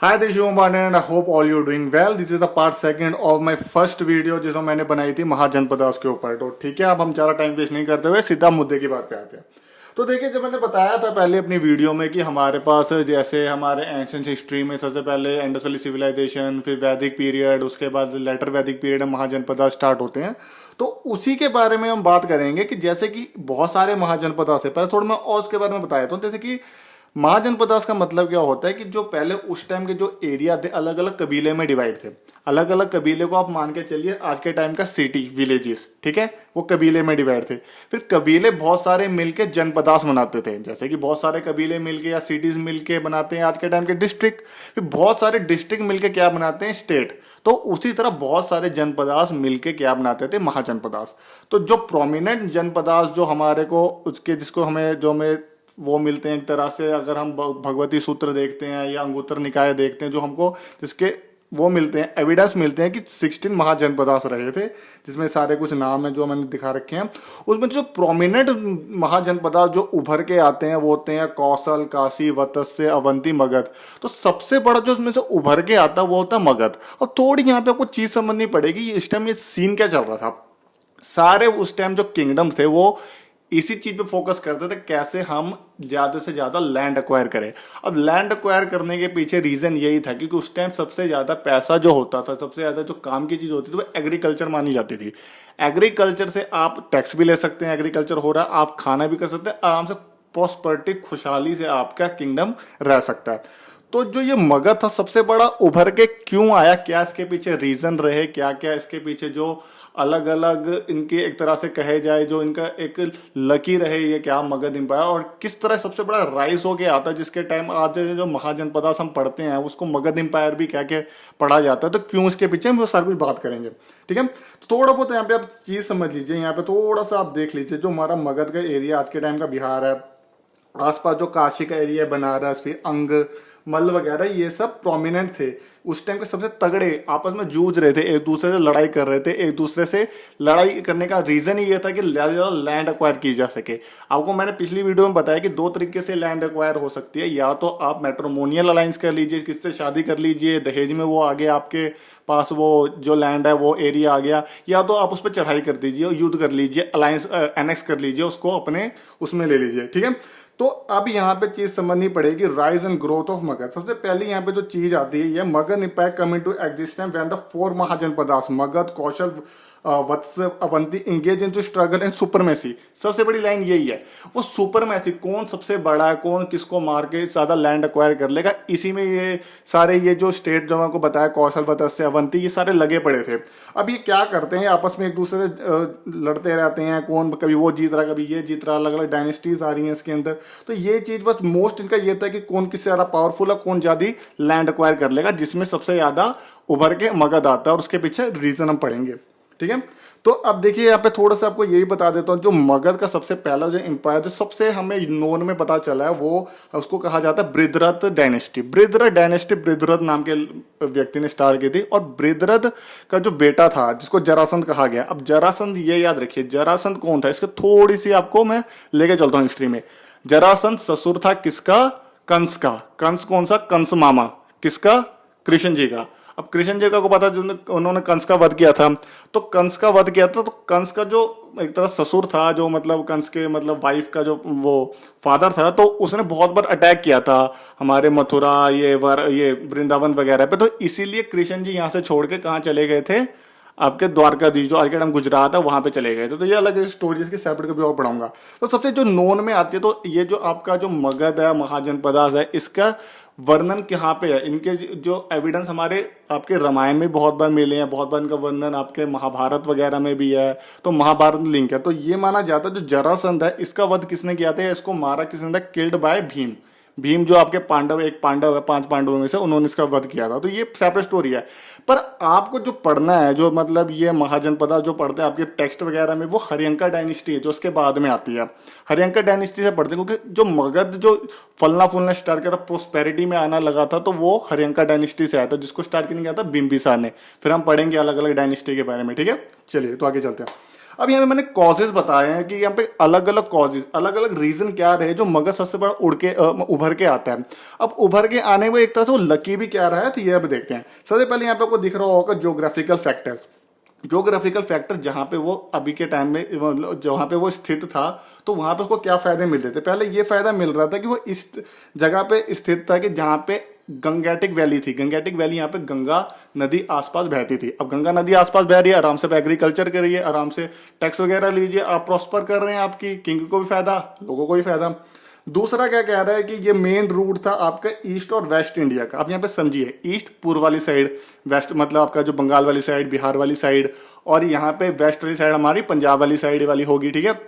Hi, this is Shumban and I hope all you doing well. This is the part second of my first video जिसमें मैंने बनाई थी महाजनपदास के ऊपर। तो ठीक है, अब हम ज़्यादा टाइम वेस्ट नहीं करते हुए सीधा मुद्दे की बात पे आते हैं। तो देखिए, जब मैंने बताया था पहले अपनी वीडियो में कि हमारे पास जैसे हमारे एंशिएंट हिस्ट्री में सबसे पहले इंडस वैली सिविलाइजेशन, फिर वैदिक पीरियड, उसके बाद लेटर वैदिक पीरियड में महाजनपदास स्टार्ट होते हैं। तो उसी के बारे में हम बात करेंगे कि जैसे कि बहुत सारे महाजनपदास है। पहले थोड़ा मैं और उसके बारे में बताया था। जैसे कि महाजनपदास का मतलब क्या होता है कि जो पहले उस टाइम के जो एरिया थे अलग अलग कबीले में डिवाइड थे। अलग अलग कबीले को आप मान के चलिए आज के टाइम का सिटी विलेजेस, ठीक है, वो कबीले में डिवाइड थे। फिर कबीले बहुत सारे मिलके जनपदास बनाते थे, जैसे कि बहुत सारे कबीले मिलके या सिटीज मिलके बनाते हैं आज के टाइम के डिस्ट्रिक्ट। फिर बहुत सारे डिस्ट्रिक्ट मिलके क्या बनाते हैं, स्टेट। तो उसी तरह बहुत सारे जनपदास मिलके क्या बनाते थे, महाजनपदास। तो जो प्रोमिनेंट जनपदास जो हमारे को उसके जिसको हमें जो हमें वो मिलते हैं एक तरह से, अगर हम भगवती सूत्र देखते हैं या अंगुत्तर निकाय देखते हैं, जो हमको जिसके वो मिलते हैं, एविडेंस मिलते हैं कि 16 महाजनपदास रहे थे, जिसमें सारे कुछ नाम है जो मैंने दिखा रखे हैं। उसमें जो प्रोमिनेंट महाजनपदास जो उभर के आते हैं वो होते हैं कौशल, काशी, वत्स्य, अवंती, मगध। तो सबसे बड़ा जो उसमें से उभर के आता है वो होता है मगध। और थोड़ी यहाँ पे आपको चीज समझनी पड़ेगी, इस टाइम ये सीन क्या चल रहा था। सारे उस टाइम जो किंगडम थे वो इसी चीज पे फोकस करते थे, कैसे हम ज्यादा से ज्यादा लैंड एक्वायर करें। अब लैंड एक्वायर करने के पीछे रीजन यही था क्योंकि उस टाइम सबसे ज्यादा पैसा जो होता था, सबसे ज्यादा जो काम की चीज होती थी वो एग्रीकल्चर मानी जाती थी। एग्रीकल्चर से आप टैक्स भी ले सकते हैं, एग्रीकल्चर हो रहा है, आप खाना भी कर सकते हैं आराम से, प्रॉस्पेरिटी खुशहाली से आपका किंगडम रह सकता है। तो जो ये मगध था सबसे बड़ा उभर के क्यों आया, क्या इसके पीछे रीजन रहे, क्या क्या इसके पीछे जो अलग अलग इनके एक तरह से कहे जाए जो इनका एक लकी रहे ये क्या मगध एम्पायर, और किस तरह सबसे बड़ा राइज हो गया आता है, जिसके टाइम आज जो महाजनपदास हम पढ़ते हैं उसको मगध एम्पायर भी क्या क्या पढ़ा जाता है। तो क्यों इसके पीछे हम वो सारी कुछ बात करेंगे, ठीक है। तो थोड़ा बहुत यहाँ पे आप चीज समझ लीजिए, यहाँ पे थोड़ा सा आप देख लीजिए जो हमारा मगध का एरिया आज के टाइम का बिहार है, आसपास जो काशी का एरिया बना रहा है, फिर अंग मल्ल वगैरह, ये सब प्रोमिनेंट थे। उस टाइम के सबसे तगड़े आपस में जूझ रहे थे, एक दूसरे से लड़ाई कर रहे थे। एक दूसरे से लड़ाई करने का रीजन ही ये था कि ज्यादा लैंड एक्वायर की जा सके। आपको मैंने पिछली वीडियो में बताया कि दो तरीके से लैंड एक्वायर हो सकती है, या तो आप मैट्रिमोनियल अलायंस कर लीजिए, किससे शादी कर लीजिए, दहेज में वो आगे आपके पास वो जो लैंड है वो एरिया आ गया, या तो आप उस पर चढ़ाई कर दीजिए, युद्ध कर लीजिए, अलायंस एनेक्स कर लीजिए, उसको अपने उसमें ले लीजिए, ठीक है। तो अब यहाँ पे चीज समझनी पड़ेगी, rise and growth of Magadh. सबसे पहले यहाँ पे जो चीज आती है, ये Magadh impact coming to existence when the 4 mahajanapadas Magadh, Kaushal, Vatsa, Avanti engage into struggle and supremacy. सबसे बड़ी लाइन यही है, वो सुपरमेसी, कौन सबसे बड़ा है, कौन किसको मार के ज्यादा लैंड एक्वायर कर लेगा, इसी में ये सारे ये जो स्टेट जो आपको बताया कौशल, वत्स्य, अवंती, ये सारे लगे पड़े थे। अब ये क्या करते हैं, आपस में एक दूसरे से लड़ते रहते हैं, कौन कभी वो जीत रहा कभी ये जीत रहा, अलग अलग डायनेस्टीज आ रही हैं इसके अंदर। तो ये चीज बस मोस्ट इनका ये था कि कौन किससे ज्यादा पावरफुल है, कौन ज्यादा लैंड एक्वायर कर लेगा, जिसमें सबसे ज्यादा उभर के मगध आता है, और उसके पीछे रीजन हम पढ़ेंगे, ठीक है। तो अब देखिए यहाँ पे थोड़ा सा आपको यही बता देता हूँ, जो मगध का सबसे पहला जो एम्पायर जो सबसे हमें नोन में पता चला है वो उसको कहा जाता है बृहद्रथ डायनेस्टी। बृहद्रथ डायनेस्टी बृहद्रथ नाम के व्यक्ति ने स्टार्ट की थी, और बृहद्रथ का जो बेटा था जिसको जरासंध कहा गया। अब जरासंध ये याद रखिए, जरासंध कौन था, इसको थोड़ी सी आपको मैं लेके चलता हूँ हिस्ट्री में। जरासंध ससुर था किसका, कंस का। कंस कौन सा, कंस मामा, किसका, कृष्ण जी का। अब कृष्ण जी का को पता उन्होंने कंस का वध किया था, तो कंस का वध किया था, तो कंस का जो एक तरह ससुर था, जो मतलब कंस के मतलब वाइफ का जो वो फादर था, तो उसने बहुत बार अटैक किया था हमारे मथुरा ये वृंदावन वगैरह पे। तो इसीलिए कृष्ण जी यहाँ से छोड़ के कहाँ चले गए थे, आपके द्वारकाधीश जो आज के टाइम गुजरात है वहां पे चले गए थे। तो ये अलग स्टोरी इसकी सेपरेट कभी और पढ़ाऊंगा। तो सबसे जो नोन में आती है, तो ये जो आपका जो मगध है, महाजनपदास है, इसका वर्णन कहाँ पे है, इनके जो एविडेंस हमारे आपके रामायण में बहुत बार मिले हैं, बहुत बार इनका वर्णन आपके महाभारत वगैरह में भी है। तो महाभारत लिंक है। तो ये माना जाता है जो जरासंध है इसका वध किसने किया था, इसको मारा किसने था, किल्ड बाय भीम। भीम जो आपके पांडव, एक पांडव है 5 पांडवों में से, उन्होंने इसका वध किया था। तो ये सेपरेट स्टोरी है। पर आपको जो पढ़ना है, जो मतलब ये महाजनपदा जो पढ़ते हैं आपके टेक्स्ट वगैरह में, वो हरियंका डायनेस्टी है जो उसके बाद में आती है। हरियंका डायनेस्टी से पढ़ते हैं क्योंकि जो मगध जो फलना फूलना स्टार्ट करा, प्रोस्पेरिटी में आना लगा था, तो वो हरियंका डायनेस्टी से आया था, जिसको स्टार्ट करने गया था बिम्बिसार ने। फिर हम पढ़ेंगे अलग अलग डायनेस्टी के बारे में, ठीक है। चलिए तो आगे चलते हैं। अब यहाँ पे मैंने कॉजेज बताए हैं कि यहाँ पे अलग अलग कॉजेज, अलग अलग रीजन क्या रहे जो मगध सबसे बड़ा उभर के आता है। अब उभर के आने में एक तरह से वो लकी भी क्या रहा है, तो ये अब देखते हैं। सबसे पहले यहाँ पे आपको दिख रहा होगा ज्योग्राफिकल फैक्टर। ज्योग्राफिकल फैक्टर जहां पे वो अभी के टाइम में जहां पे वो स्थित था, तो वहां पे उसको क्या फायदे मिल रहे थे। पहले ये फायदा मिल रहा था कि वो इस जगह पे स्थित था कि जहां पे गंगेटिक वैली थी। गंगेटिक वैली, यहाँ पे गंगा नदी आसपास बहती थी। अब गंगा नदी आसपास बह रही है, आराम से एग्रीकल्चर करिए, आराम से टैक्स वगैरह लीजिए, आप प्रॉस्पर कर रहे हैं, आपकी किंग को भी फायदा, लोगों को भी फायदा। दूसरा क्या कह रहा है कि ये मेन रूट था आपका ईस्ट और वेस्ट इंडिया का। आप यहाँ पे समझिए, ईस्ट पूर्व वाली साइड, वेस्ट मतलब आपका जो बंगाल वाली साइड, बिहार वाली साइड, और यहाँ पे वेस्ट वाली साइड हमारी पंजाब वाली साइड वाली होगी, ठीक है।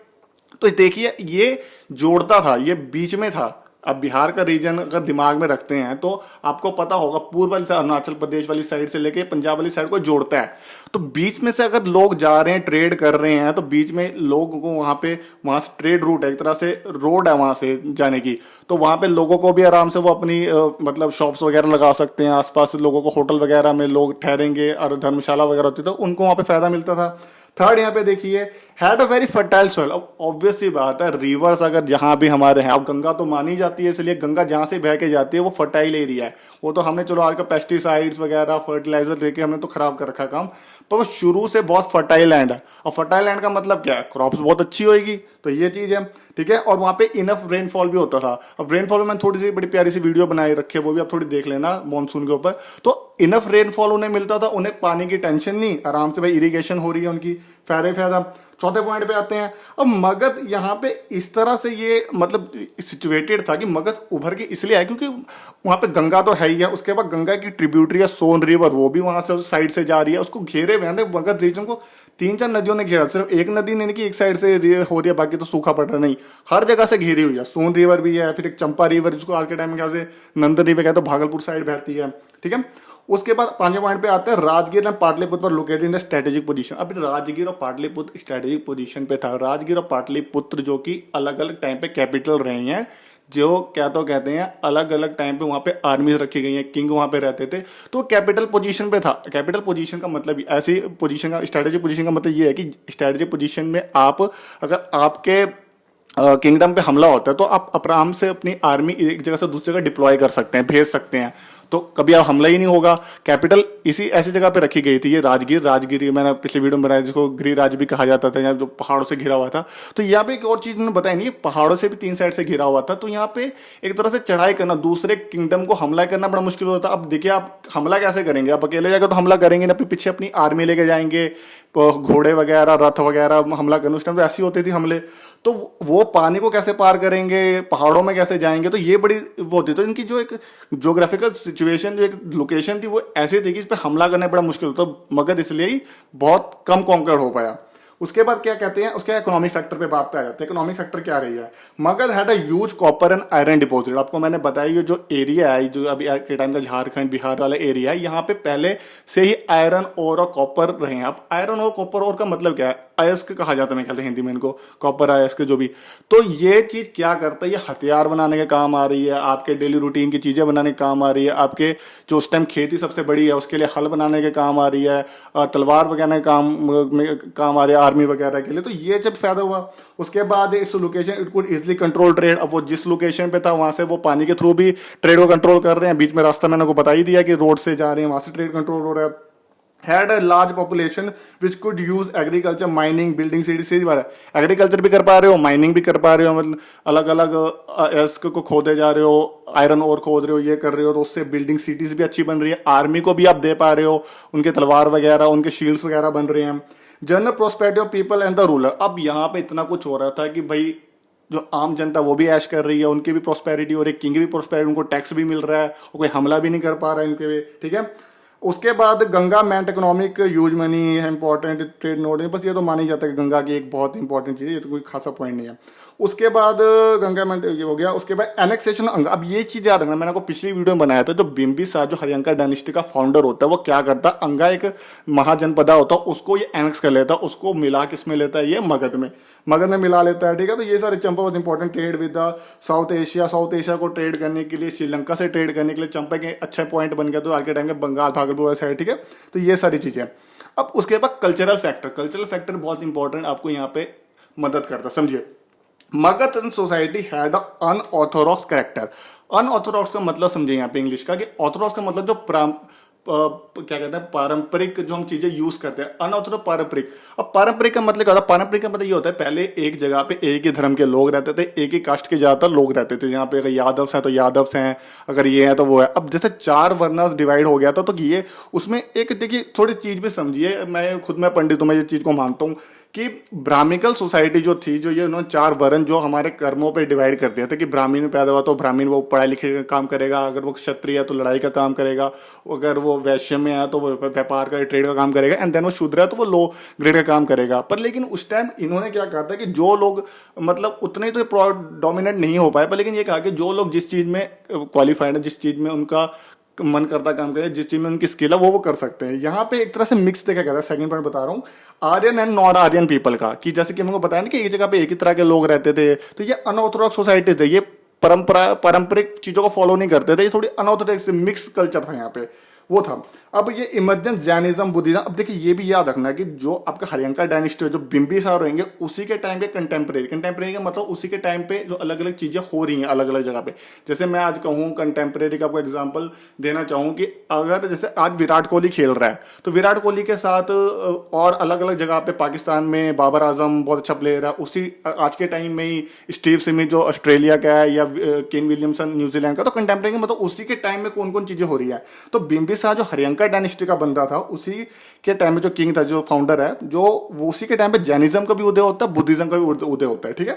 तो देखिए ये जोड़ता था, ये बीच में था। अब बिहार का रीजन अगर दिमाग में रखते हैं तो आपको पता होगा पूर्व वाली साइड, अरुणाचल प्रदेश वाली साइड से लेके पंजाब वाली साइड को जोड़ता है। तो बीच में से अगर लोग जा रहे हैं, ट्रेड कर रहे हैं, तो बीच में लोगों को वहां से ट्रेड रूट है, एक तरह से रोड है वहां से जाने की। तो वहां पे लोगों को भी आराम से वो अपनी मतलब शॉप्स वगैरह लगा सकते हैं। आसपास लोगों को होटल वगैरह में लोग ठहरेंगे और धर्मशाला वगैरह होती, तो उनको वहां पे फायदा मिलता था। थर्ड यहाँ पे देखिए, had a very fertile soil. अब ऑब्वियस सी बात है, रिवर्स अगर जहां भी हमारे हैं, अब गंगा तो मानी जाती है, इसलिए गंगा जहां से बह के जाती है वो फर्टाइल एरिया है। वो तो हमने चलो आज का पेस्टिसाइड्स वगैरह फर्टिलाइजर देके हमने तो खराब कर रखा काम, पर वो शुरू से बहुत फर्टाइल लैंड है। और फर्टाइल लैंड का मतलब क्या है, क्रॉप्स बहुत अच्छी होगी, तो ये चीज है, ठीक है। और वहां पे इनफ रेनफॉल भी होता था। अब रेनफॉल में मैंने थोड़ी सी बड़ी प्यारी सी वीडियो बनाई रखी है, वो भी आप थोड़ी देख लेना मॉनसून के ऊपर। तो इनफ रेनफॉल उन्हें मिलता था, उन्हें पानी की टेंशन नहीं, आराम से भाई इरिगेशन हो रही है उनकी, फायदा ही फायदा। चौथे पॉइंट पे आते हैं। अब मगध यहाँ पे इस तरह से ये मतलब सिचुएटेड था कि मगध उभर के इसलिए आया क्योंकि वहां पे गंगा तो है ही है, उसके बाद गंगा की ट्रिब्यूटरी है सोन रिवर, वो भी वहां से साइड से जा रही है, उसको घेरे हुए हैं। मगध रीजन को 3-4 नदियों ने घेरा, सिर्फ एक नदी नहीं कि एक साइड से हो रही है बाकी तो सूखा पड़ रहा, नहीं, हर जगह से घेरी हुई है। सोन रिवर भी है, फिर एक चंपा रिवर जिसको आज के टाइम में ख्याल से नंदन रिवर कहते हैं, भागलपुर साइड बहती है, ठीक है। उसके बाद 5वें पॉइंट पे आते हैं, Rajgir and Pataliputra located in the strategic position. अब राजगीर और पाटलिपुत्र स्ट्रेटेजिक पोजीशन पे था। राजगीर और पाटलिपुत्र जो कि अलग अलग टाइम पे कैपिटल रहे हैं, जो क्या तो कहते हैं अलग अलग टाइम पे वहां पे आर्मीज रखी गई हैं, किंग वहां पे रहते थे, तो कैपिटल पोजीशन पे था। कैपिटल पोजीशन का मतलब ऐसी पोजीशन का, स्ट्रेटेजिक पोजीशन का मतलब ये है कि स्ट्रेटेजिक पोजीशन में आप अगर आपके किंगडम पे हमला होता है तो आप आराम से अपनी आर्मी एक जगह से दूसरी जगह डिप्लॉय कर सकते हैं, भेज सकते हैं, तो कभी आप हमला ही नहीं होगा। कैपिटल इसी ऐसी जगह पे रखी गई थी, ये राजगीर। राजगीर मैंने पिछले वीडियो में बनाया जिसको गिरिराज भी कहा जाता था, यहाँ जो पहाड़ों से घिरा हुआ था। तो यहाँ पे एक और चीज उन्होंने बताई नहीं, पहाड़ों से भी 3 साइड से घिरा हुआ था, तो यहाँ पे एक तरह से चढ़ाई करना, दूसरे किंगडम को हमला करना बड़ा मुश्किल होता था। अब देखिए आप हमला कैसे करेंगे, आप अकेले जाकर तो हमला करेंगे ना, पीछे अपनी आर्मी लेके जाएंगे, घोड़े वगैरह रथ वगैरह हमला करने, उस टाइम ऐसी होती थी हमले, तो वो पानी को कैसे पार करेंगे, पहाड़ों में कैसे जाएंगे, तो ये बड़ी वो होती। तो इनकी जो एक ज्योग्राफिकल सिचुएशन, जो एक लोकेशन थी, वो ऐसी थी कि इस पर हमला करना बड़ा मुश्किल होता, तो मगध इसलिए ही बहुत कम कॉन्कर हो पाया। उसके बाद क्या कहते हैं, उसके इकोनॉमिक फैक्टर पे बात पे आ जाते हैं। इकोनॉमिक फैक्टर क्या रही है, Magadh had a huge copper and iron deposit. आपको मैंने बताया ये जो एरिया है, जो अभी के टाइम का झारखंड बिहार वाला एरिया है, यहाँ पे पहले से ही आयरन और कॉपर रहे हैं। अब आयरन और कॉपर और का मतलब क्या है, अयस्क कहा जाता है, मैं कहते हैं हिंदी में इनको, कॉपर अयस्क जो भी। तो ये चीज क्या करता है, ये हथियार बनाने के काम आ रही है, आपके डेली रूटीन की चीजें बनाने के काम आ रही है, आपके जो उस टाइम खेती सबसे बड़ी है उसके लिए हल बनाने के काम आ रही है, तलवार वगैरह काम आ रही है आर्मी वगैरह के लिए। तो ये जब फायदा हुआ, उसके बाद its location it could easily control trade. अब वो जिस लोकेशन पे था वहां से वो पानी के थ्रू भी ट्रेड को कंट्रोल कर रहे हैं। बीच में रास्ता मैंने को बता ही दिया कि रोड से जा रहे हैं, वहां से ट्रेड कंट्रोल हो रहा है। Had a large population which could use agriculture, mining, building, सीधी बात है, एग्रीकल्चर भी कर पा रहे हो, माइनिंग भी कर पा रहे हो, मतलब अलग अलग एस्क को खोदे जा रहे हो, आयरन और खोद रहे हो, ये कर रहे हो, तो उससे बिल्डिंग सिटीज भी अच्छी बन रही है, आर्मी को भी आप दे पा रहे हो, उनके तलवार वगैरह, उनके शील्ड्स वगैरह बन रहे हैं। General prosperity of people and the ruler. अब यहाँ पे इतना कुछ हो रहा था कि भाई जो आम जनता वो भी ऐश कर रही है, उनकी भी प्रोस्पेरिटी और एक किंग भी प्रोस्पेरिटी, उनको टैक्स भी मिल रहा है और कोई हमला भी नहीं कर पा रहा है इनके, ठीक है। उसके बाद गंगा मेंट इकोनॉमिक यूज मनी है, इंपॉर्टेंट ट्रेड नोड है, बस ये तो माना ही जाता है कि गंगा की एक बहुत इंपॉर्टेंट चीज है, ये तो कोई खासा पॉइंट नहीं है। उसके बाद गंगा मेंट ये हो गया। उसके बाद एनेक्सेशन अंग। अब ये चीज याद रखना, मैंने आपको पिछली वीडियो में बनाया था, जो बिंबिसार जो हरियंका डायनेस्टी का फाउंडर होता है वो क्या करता है, अंगा एक महाजनपदा होता है उसको ये एनेक्स कर लेता है, उसको मिला किसमें लेता है, ये मगध में मिला लेता है, ठीक है। तो ये सारे चंपा बहुत important trade with south Asia को ट्रेड करने के लिए, श्रीलंका से ट्रेड करने के लिए चंपा के अच्छा पॉइंट बन गया, तो आगे टाइम में बंगाल भागलपुर वाली साइड, ठीक है। तो ये सारी चीजें। अब उसके बाद कल्चरल फैक्टर बहुत इंपॉर्टेंट आपको यहाँ पे मदद करता है, समझिए। Magadh society had a unorthodox character. Unorthodox का मतलब समझे यहाँ पे इंग्लिश का, कि ऑर्थोडॉक्स का मतलब जो क्या कहते हैं पारंपरिक जो हम चीजें यूज करते हैं, अनऑर्थोडॉक्स पारंपरिक। अब पारंपरिक का मतलब क्या होता है? पारंपरिक का मतलब ये होता है पहले एक जगह पे एक ही धर्म के लोग रहते थे, एक ही कास्ट के ज्यादातर लोग रहते थे। यहाँ पे अगर यादव्स हैं तो यादव्स हैं, अगर ये है तो वो है। अब जैसे 4 वर्णास डिवाइड हो गया था, तो ये उसमें एक देखिए थोड़ी चीज भी समझिए, मैं पंडित हूं, मैं ये चीज को मानता हूँ कि ब्राह्मिकल सोसाइटी जो थी, जो ये उन्होंने 4 वर्ण जो हमारे कर्मों पे डिवाइड कर दिया था, कि ब्राह्मण में पैदा हुआ तो ब्राह्मण वो पढ़ाई लिखे का काम करेगा, अगर वो क्षत्रिय है तो लड़ाई का काम करेगा, अगर वो वैश्य में है तो वो व्यापार का ट्रेड का काम करेगा, एंड देन वो शूद्र है तो वो लो ग्रेड का काम करेगा। पर लेकिन उस टाइम इन्होंने क्या कहा था कि जो लोग मतलब उतने तो डोमिनेट नहीं हो पाए, पर लेकिन ये कहा कि जो लोग जिस चीज में क्वालिफाइड है, जिस चीज में उनका मन करता काम करे, जिस चीज में उनकी स्किल है वो कर सकते हैं। यहाँ पे एक तरह से मिक्स देखा गया था। सेकंड पॉइंट बता रहा हूँ Aryan and non Aryan people का, कि जैसे कि हमको बताया ना कि एक जगह पे एक ही तरह के लोग रहते थे, तो ये अनऑर्थोडॉक्स सोसाइटी थे, ये पारंपरिक चीजों को फॉलो नहीं करते थे, ये थोड़ी अनऑर्थोडॉक्स मिक्स कल्चर था यहाँ पे, वो था। अब ये इमर्जेंस जैनिज्म बुद्धिज्म, अब देखिए ये भी याद रखना कि जो आपका हरियंका डायनेस्टी है, जो बिंबिसार होंगे, उसी के टाइम पे कंटेम्प्रेरी का मतलब उसी के टाइम पे जो अलग अलग चीजें हो रही हैं अलग अलग जगह पे। जैसे मैं आज कहूँ कंटेम्प्रेरी का आपको एग्जांपल देना चाहूँ कि अगर जैसे आज विराट कोहली खेल रहा है, तो विराट कोहली के साथ और अलग अलग जगह पे पाकिस्तान में बाबर आजम बहुत अच्छा प्लेयर है, उसी आज के टाइम में ही स्टीव स्मिथ जो ऑस्ट्रेलिया का है, या केन विलियमसन न्यूजीलैंड का, तो कंटेम्प्रेरी मतलब उसी के टाइम में कौन कौन चीजें हो रही है। तो बिंबिसार जो हरियंका डायनेस्टी का बंदा था, उसी के टाइम में जो किंग था, जो फाउंडर है, जो वो उसी के टाइम पे जैनिज्म का भी उदय होता है, बुद्धिज्म का भी उदय होता है, ठीक है।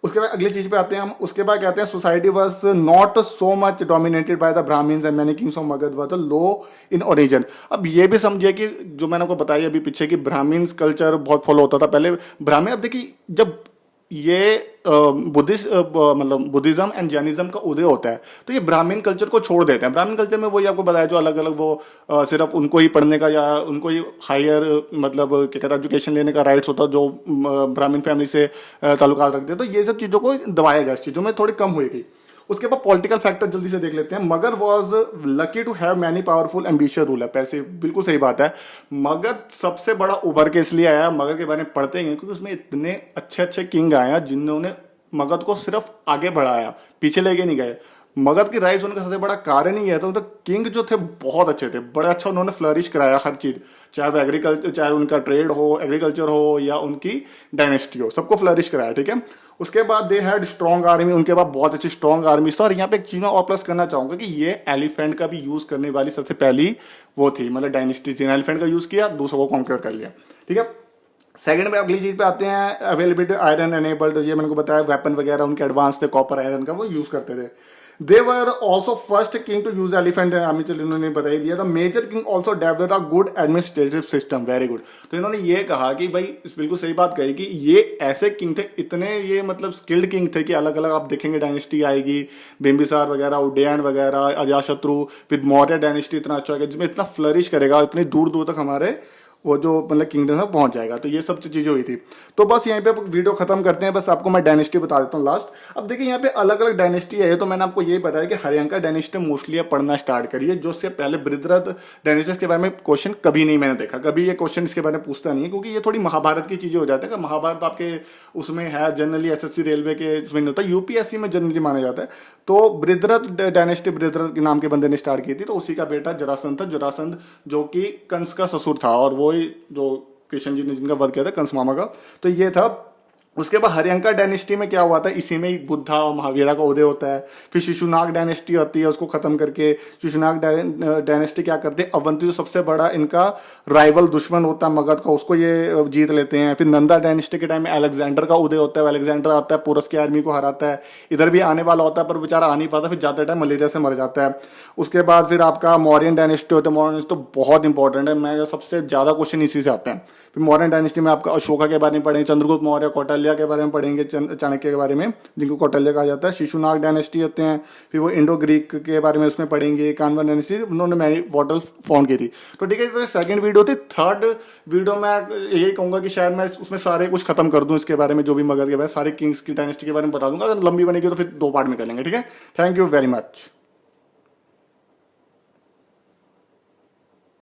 उसके बाद अगली चीज पे आते हैं हम। उसके बाद कहते हैं society was not so much dominated by the Brahmins and many kings of Magadh were low in origin. अब ये भी समझिए कि जो मैंने आपको बताया अभी पीछे कि ब्राह्मण्स कल्चर बहुत फॉलो होता था पहले ब्राह्मण। अब देखिए जब ये मतलब बुद्धिज्म एंड जैनिज्म का उदय होता है, तो ये ब्राह्मण कल्चर को छोड़ देते हैं। ब्राह्मण कल्चर में वही आपको बताया जो अलग अलग वो सिर्फ उनको ही पढ़ने का या उनको ही हायर मतलब क्या कहता है एजुकेशन लेने का राइट्स होता है, जो ब्राह्मण फैमिली से ताल्लुकात रखते हैं, तो ये सब चीज़ों को दबाया गया, इस चीज़ों में थोड़ी कम हुई। उसके बाद पॉलिटिकल फैक्टर जल्दी से देख लेते हैं। Magadh was lucky to have many powerful ambitious ruler. पैसे बिल्कुल सही बात है, मगध सबसे बड़ा उभर के इसलिए आया, मगध के बारे में पढ़ते हैं क्योंकि उसमें इतने अच्छे अच्छे किंग आए हैं जिन्होंने मगध को सिर्फ आगे बढ़ाया, पीछे लेके नहीं गए। मगध की राइज होने का सबसे बड़ा कारण ही है, तो किंग जो थे बहुत अच्छे थे, बड़ा अच्छा उन्होंने फ्लरिश कराया हर चीज, चाहे वो एग्रीकल्चर, चाहे उनका ट्रेड हो, एग्रीकल्चर हो, या उनकी डायनेस्टी हो, सबको फ्लरिश कराया, ठीक है। उसके बाद दे हैड स्ट्रॉन्ग आर्मी, उनके पास बहुत अच्छी स्ट्रॉन्ग आर्मी था। और यहाँ पे एक चीज मैं और प्लस करना चाहूंगा कि ये एलिफेंट का भी यूज करने वाली सबसे पहली वो थी, मतलब डायनेस्टी थी। एलिफेंट का यूज किया, दूसरों को कॉन्कर कर लिया, ठीक है। सेकंड में अगली चीज पे आते हैं अवेलेबिलिटी आयरन एनेबल्ड। ये मैंने को बताया वेपन वगैरह उनके एडवांस थे, कॉपर आयरन का वो यूज करते थे। They were also first king to use elephant army, चलो इन्होंने बता ही दिया था। Major king also develop a good administrative system, very good. तो इन्होंने ये कहा कि भाई बिल्कुल सही बात कही कि ये ऐसे किंग थे, इतने ये मतलब स्किल्ड किंग थे कि अलग अलग आप देखेंगे डायनेस्टी आएगी, बिंबिसार वगैरह, उदयन वगैरह, अजातशत्रु, फिर मौर्य डायनेस्टी इतना अच्छा होगा जिसमें इतना फ्लरिश करेगा, इतनी दूर दूर तक हमारे वो जो मतलब किंगडम है पहुंच जाएगा। तो ये सब चीजें हुई थी। तो बस यहीं पे वीडियो खत्म करते हैं। बस आपको मैं डायनेस्टी बता देता हूँ लास्ट। अब देखिए यहाँ पे अलग अलग डायनेस्टी है, तो मैंने आपको यही बताया कि हरियंका डायनेस्टी मोस्टली पढ़ना स्टार्ट करिए, जो उससे पहले बृहद्रथ डायनेस्टी के बारे में क्वेश्चन कभी नहीं मैंने देखा, कभी ये क्वेश्चन इसके बारे में पूछता नहीं है, क्योंकि ये थोड़ी महाभारत की चीजें हो जाती है। महाभारत आपके उसमें है जनरली, एसएससी रेलवे के उसमें नहीं होता, यूपीएससी में जनरली माना जाता है। तो बृहद्रथ डायनेस्टी बृहद्रथ के नाम के बंदे ने स्टार्ट की थी, तो उसी का बेटा जरासंध था, जरासंध जो कि कंस का ससुर था, और वो जो कृष्ण जी ने जिनका वध किया था कंस मामा का, तो ये था। उसके बाद हरियंका डायनेस्टी में क्या हुआ था, इसी में ही बुद्धा और महावीरा का उदय होता है। फिर शिशुनाग डायनेस्टी होती है, उसको खत्म करके शिशुनाग डायनेस्टी क्या करते हैं, अवंती जो सबसे बड़ा इनका राइवल दुश्मन होता है मगध का, उसको ये जीत लेते हैं। फिर नंदा डायनेस्टी के टाइम में अलेक्जेंडर का उदय होता है, अलेक्जेंडर आता है, पुरस की आर्मी को हराता है, इधर भी आने वाला होता है पर बेचारा आ नहीं पाता, फिर जाते टाइम मलेरिया से मर जाता है। उसके बाद फिर आपका मौर्यन डायनेस्टी होता है, मौर्यन डायनेस्टी तो बहुत इंपॉर्टेंट है, मैं सबसे ज्यादा क्वेश्चन इसी से आते हैं। फिर मौर्यन डायनेस्टी में आपका अशोका के बारे में पढ़ेंगे, चंद्रगुप्त मौर्य, कौटिल्य के बारे में पढ़ेंगे, चाणक्य के बारे में जिनको कौटिल्य कहा जाता है। शिशुनाग डायनेस्टी होते हैं, फिर वो इंडो ग्रीक के बारे में उसमें पढ़ेंगे। कानवा डायनेस्टी उन्होंने मैनी बॉटल फाउंड की थी। तो ठीक है, तो सेकंड वीडियो थी। थर्ड वीडियो मैं यही कहूंगा कि शायद मैं उसमें सारे कुछ खत्म कर दूं इसके बारे में, जो भी मगध के बारे में सारे किंग्स की डायनेस्टी के बारे में बता दूंगा। अगर लंबी बनेगी तो फिर 2 पार्ट में कर लेंगे, ठीक है। Thank you very much.